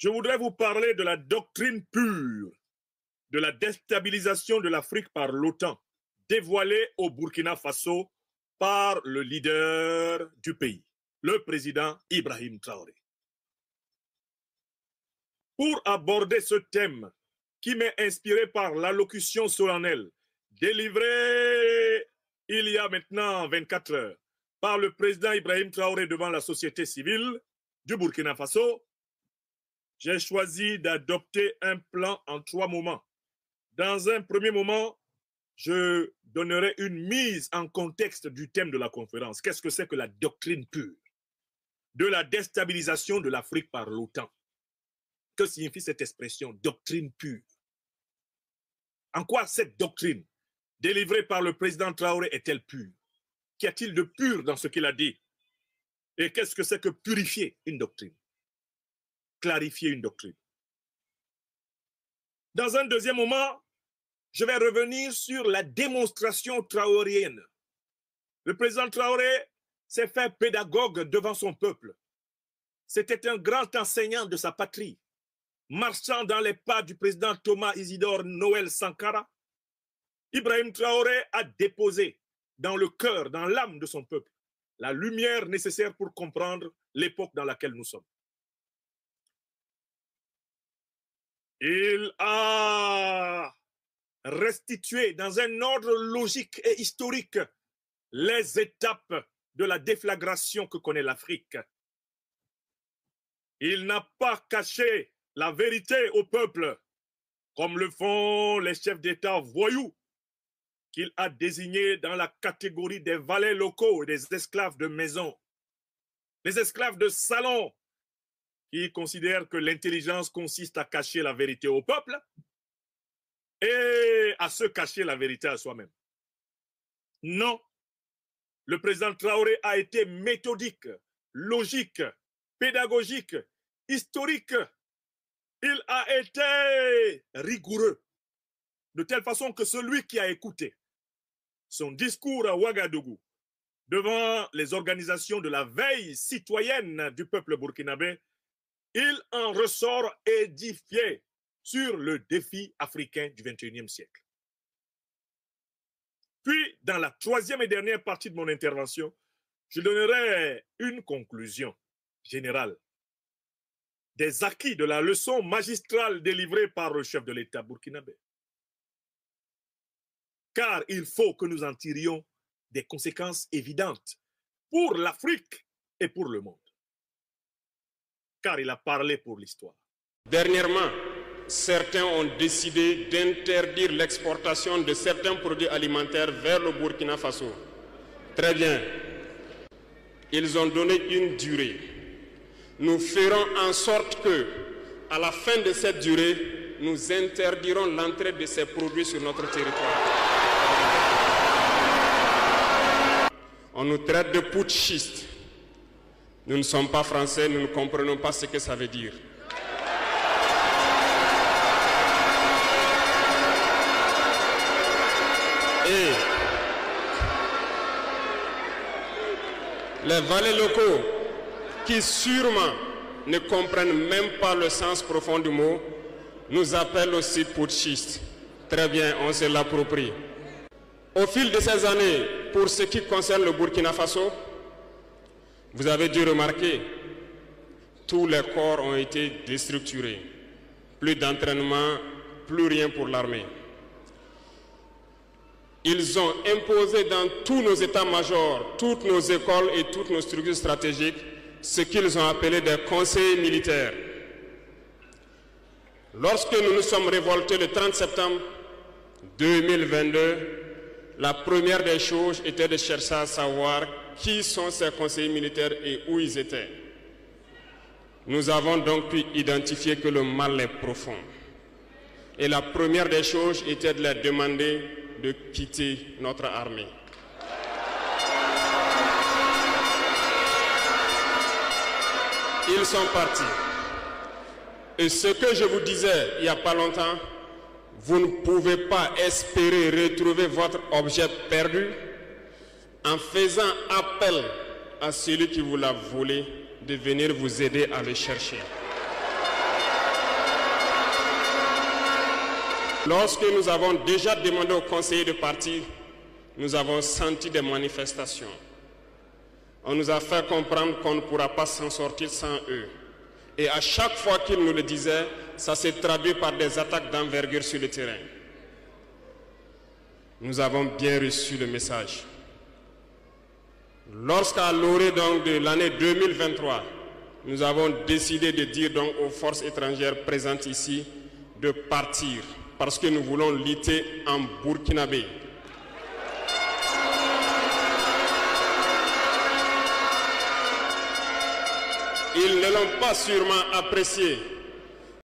Je voudrais vous parler de la doctrine pure de la déstabilisation de l'Afrique par l'OTAN, dévoilée au Burkina Faso par le leader du pays, le président Ibrahim Traoré. Pour aborder ce thème qui m'est inspiré par l'allocution solennelle délivrée il y a maintenant 24 heures par le président Ibrahim Traoré devant la société civile du Burkina Faso, j'ai choisi d'adopter un plan en 3 moments. Dans un premier moment, je donnerai une mise en contexte du thème de la conférence. Qu'est-ce que c'est que la doctrine pure de la déstabilisation de l'Afrique par l'OTAN? Que signifie cette expression, doctrine pure? En quoi cette doctrine délivrée par le président Traoré est-elle pure? Qu'y a-t-il de pur dans ce qu'il a dit? Et qu'est-ce que c'est que purifier une doctrine? Clarifier une doctrine. Dans un deuxième moment, je vais revenir sur la démonstration traoréenne. Le président Traoré s'est fait pédagogue devant son peuple. C'était un grand enseignant de sa patrie. Marchant dans les pas du président Thomas Isidore Noël Sankara, Ibrahim Traoré a déposé dans le cœur, dans l'âme de son peuple, la lumière nécessaire pour comprendre l'époque dans laquelle nous sommes. Il a restitué dans un ordre logique et historique les étapes de la déflagration que connaît l'Afrique. Il n'a pas caché la vérité au peuple, comme le font les chefs d'État voyous, qu'il a désignés dans la catégorie des valets locaux et des esclaves de maison. Les esclaves de salon, qui considèrent que l'intelligence consiste à cacher la vérité au peuple et à se cacher la vérité à soi-même. Non, le président Traoré a été méthodique, logique, pédagogique, historique. Il a été rigoureux, de telle façon que celui qui a écouté son discours à Ouagadougou devant les organisations de la veille citoyenne du peuple burkinabé, il en ressort édifié sur le défi africain du XXIe siècle. Puis, dans la troisième et dernière partie de mon intervention, je donnerai une conclusion générale des acquis de la leçon magistrale délivrée par le chef de l'État burkinabé. Car il faut que nous en tirions des conséquences évidentes pour l'Afrique et pour le monde. Car il a parlé pour l'histoire. Dernièrement, certains ont décidé d'interdire l'exportation de certains produits alimentaires vers le Burkina Faso. Très bien. Ils ont donné une durée. Nous ferons en sorte que, à la fin de cette durée, nous interdirons l'entrée de ces produits sur notre territoire. On nous traite de putschistes. Nous ne sommes pas français, nous ne comprenons pas ce que ça veut dire. Et les valets locaux, qui sûrement ne comprennent même pas le sens profond du mot, nous appellent aussi putschistes. Très bien, on se l'approprie. Au fil de ces années, pour ce qui concerne le Burkina Faso, vous avez dû remarquer, tous les corps ont été déstructurés. Plus d'entraînement, plus rien pour l'armée. Ils ont imposé dans tous nos états-majors, toutes nos écoles et toutes nos structures stratégiques, ce qu'ils ont appelé des conseillers militaires. Lorsque nous nous sommes révoltés le 30 septembre 2022, la première des choses était de chercher à savoir qui sont ces conseillers militaires et où ils étaient. Nous avons donc pu identifier que le mal est profond. Et la première des choses était de leur demander de quitter notre armée. Ils sont partis. Et ce que je vous disais il n'y a pas longtemps, vous ne pouvez pas espérer retrouver votre objet perdu en faisant appel à celui qui vous l'a volé de venir vous aider à le chercher. Lorsque nous avons déjà demandé aux conseillers de partir, nous avons senti des manifestations. On nous a fait comprendre qu'on ne pourra pas s'en sortir sans eux. Et à chaque fois qu'ils nous le disaient, ça s'est traduit par des attaques d'envergure sur le terrain. Nous avons bien reçu le message. Lorsqu'à l'orée donc de l'année 2023, nous avons décidé de dire donc aux forces étrangères présentes ici de partir parce que nous voulons lutter en burkinabé. Ils ne l'ont pas sûrement apprécié,